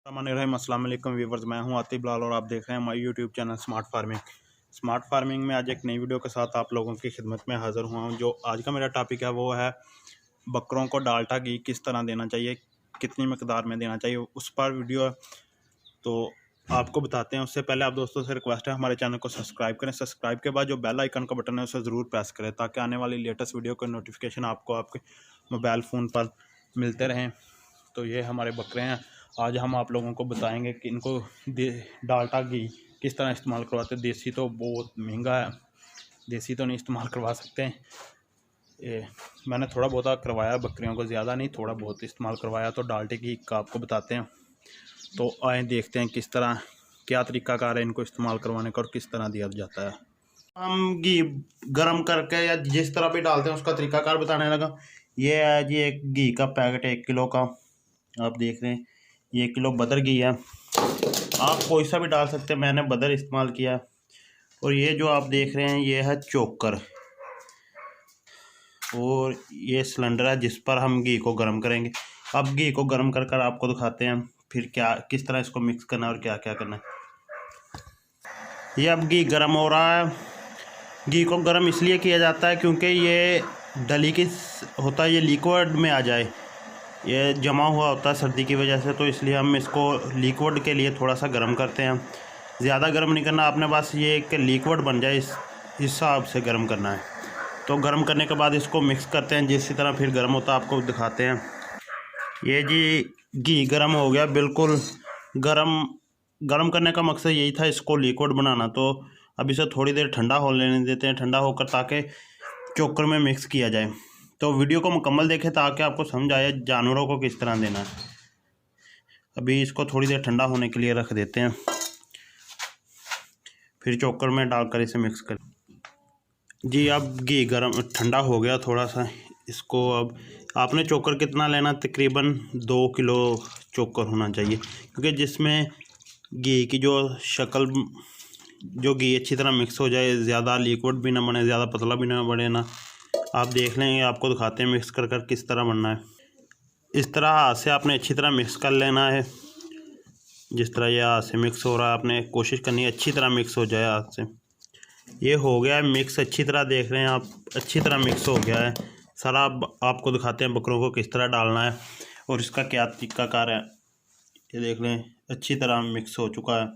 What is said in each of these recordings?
अस्सलाम वालेकुम व्यूवर्स, मैं हूं आतिफ लाल और आप देख रहे हैं हमारे यूट्यूब चैनल स्मार्ट फार्मिंग में आज एक नई वीडियो के साथ आप लोगों की खिदमत में हाज़िर हुआ हूं। जो आज का मेरा टॉपिक है वो है बकरों को डाल्टा घी किस तरह देना चाहिए, कितनी मकदार में देना चाहिए, उस पर वीडियो है तो आपको बताते हैं। उससे पहले आप दोस्तों से रिक्वेस्ट है हमारे चैनल को सब्सक्राइब करें। सब्सक्राइब के बाद जो बेल आइकन का बटन है उसे ज़रूर प्रेस करें ताकि आने वाली लेटेस्ट वीडियो के नोटिफिकेशन आपको आपके मोबाइल फ़ोन पर मिलते रहें। तो ये हमारे बकरे हैं। आज हम आप लोगों को बताएंगे कि इनको डाल्टा घी किस तरह इस्तेमाल करवाते हैं। देसी तो बहुत महंगा है, देसी तो नहीं इस्तेमाल करवा सकते हैं। मैंने थोड़ा बहुत करवाया बकरियों को, ज़्यादा नहीं, थोड़ा बहुत इस्तेमाल करवाया। तो डाल्टे घी का आपको बताते हैं। तो आए देखते हैं किस तरह, क्या तरीकाकार है इनको इस्तेमाल करवाने का और किस तरह दिया जाता है। हम घी गर्म करके या जिस तरह भी डालते हैं उसका तरीकाकार बताने लगा। ये है जी एक घी का पैकेट 1 किलो का, आप देख रहे हैं ये 1 किलो बदर घी है। आप कोई सा भी डाल सकते हैं, मैंने बदर इस्तेमाल किया। और ये जो आप देख रहे हैं ये है चोकर, और ये सिलेंडर है जिस पर हम घी को गर्म करेंगे। अब घी को गर्म कर कर आपको दिखाते हैं फिर क्या किस तरह इसको मिक्स करना है और क्या क्या करना है। ये अब घी गर्म हो रहा है। घी को गर्म इसलिए किया जाता है क्योंकि ये डली की होता है, ये लिक्विड में आ जाए, ये जमा हुआ होता है सर्दी की वजह से, तो इसलिए हम इसको लिक्विड के लिए थोड़ा सा गर्म करते हैं। ज़्यादा गर्म नहीं करना आपने, बस ये कि लिक्विड बन जाए इस हिसाब से गर्म करना है। तो गर्म करने के बाद इसको मिक्स करते हैं जिस तरह फिर गर्म होता है आपको दिखाते हैं। ये जी घी गर्म हो गया, बिल्कुल गर्म करने का मकसद यही था इसको लिक्विड बनाना। तो अब इसे थोड़ी देर ठंडा हो लेने देते हैं, ठंडा होकर ताकि चोकर में मिक्स किया जाए। तो वीडियो को मुकम्मल देखें ताकि आपको समझ आए जानवरों को किस तरह देना है। अभी इसको थोड़ी देर ठंडा होने के लिए रख देते हैं, फिर चोकर में डालकर इसे मिक्स करें। जी अब घी गर्म ठंडा हो गया थोड़ा सा। इसको अब आपने चोकर कितना लेना, तकरीबन 2 किलो चोकर होना चाहिए, क्योंकि जिसमें घी की जो शक्ल, जो घी अच्छी तरह मिक्स हो जाए, ज़्यादा लिक्विड भी ना बने, ज़्यादा पतला भी ना बने ना। आप देख लेंगे, आपको दिखाते हैं मिक्स कर कर किस तरह बनना है। इस तरह हाथ से आपने अच्छी तरह मिक्स कर लेना है। जिस तरह ये हाथ से मिक्स हो रहा है आपने कोशिश करनी है अच्छी तरह मिक्स हो जाए हाथ से। ये हो गया है मिक्स अच्छी तरह, देख रहे हैं आप अच्छी तरह मिक्स हो गया है सारा। आपको दिखाते हैं बकरों को किस तरह डालना है और इसका क्या तरीकाकार है। ये देख लें अच्छी तरह मिक्स हो चुका है।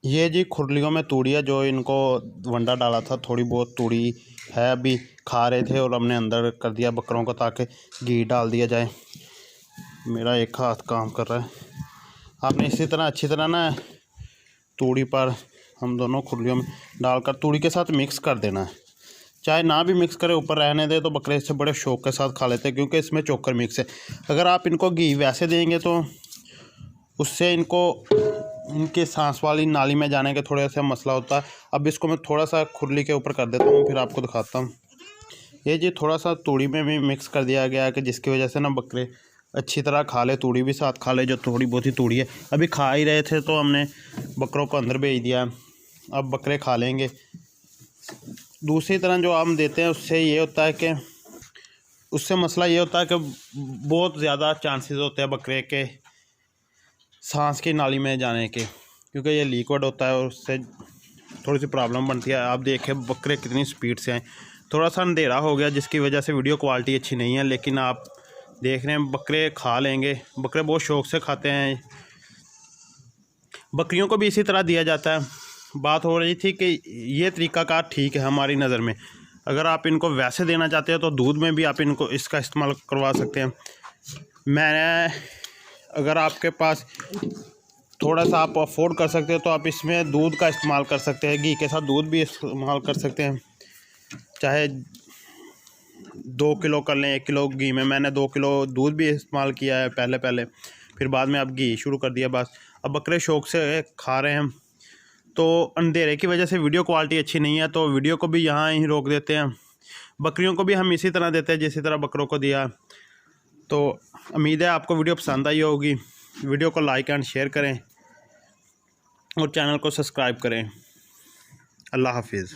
ये जी खुरलियों में तूड़ी है, जो इनको वंडा डाला था, थोड़ी बहुत तूड़ी है, अभी खा रहे थे और हमने अंदर कर दिया बकरों को ताकि घी डाल दिया जाए। मेरा एक हाथ काम कर रहा है। आपने इसी तरह अच्छी तरह ना तूड़ी पर हम दोनों खुरलियों में डालकर तूड़ी के साथ मिक्स कर देना है। चाहे ना भी मिक्स करें, ऊपर रहने दे, तो बकरे इससे बड़े शौक के साथ खा लेते हैं क्योंकि इसमें चोकर मिक्स है। अगर आप इनको घी वैसे देंगे तो उससे इनके सांस वाली नाली में जाने के थोड़ा सा मसला होता है। अब इसको मैं थोड़ा सा खुरली के ऊपर कर देता हूँ, फिर आपको दिखाता हूँ। ये जी थोड़ा सा तूड़ी में भी मिक्स कर दिया गया है कि जिसकी वजह से ना बकरे अच्छी तरह खा ले, तूड़ी भी साथ खा ले, जो थोड़ी बहुत ही तूड़ी है। अभी खा ही रहे थे तो हमने बकरों को अंदर भेज दिया, अब बकरे खा लेंगे। दूसरी तरह जो हम देते हैं उससे ये होता है कि उससे मसला ये होता है कि बहुत ज़्यादा चांसेस होते हैं बकरे के सांस की नाली में जाने के, क्योंकि ये लिक्विड होता है और उससे थोड़ी सी प्रॉब्लम बनती है। आप देखें बकरे कितनी स्पीड से आए। थोड़ा सा अंधेरा हो गया जिसकी वजह से वीडियो क्वालिटी अच्छी नहीं है, लेकिन आप देख रहे हैं बकरे खा लेंगे। बकरे बहुत शौक़ से खाते हैं। बकरियों को भी इसी तरह दिया जाता है। बात हो रही थी कि ये तरीकाकार ठीक है हमारी नज़र में। अगर आप इनको वैसे देना चाहते हो तो दूध में भी आप इनको इसका इस्तेमाल करवा सकते हैं। अगर आपके पास थोड़ा सा आप अफोर्ड कर सकते हो तो आप इसमें दूध का इस्तेमाल कर सकते हैं, घी के साथ दूध भी इस्तेमाल कर सकते हैं। चाहे 2 किलो कर लें 1 किलो घी में। मैंने 2 किलो दूध भी इस्तेमाल किया है पहले, फिर बाद में अब घी शुरू कर दिया। बस अब बकरे शौक़ से खा रहे हैं। तो अंधेरे की वजह से वीडियो क्वालिटी अच्छी नहीं है, तो वीडियो को भी यहाँ ही रोक देते हैं। बकरियों को भी हम इसी तरह देते हैं जिस तरह बकरों को दिया। तो उम्मीद है आपको वीडियो पसंद आई होगी। वीडियो को लाइक एंड शेयर करें और चैनल को सब्सक्राइब करें। अल्लाह हाफिज़।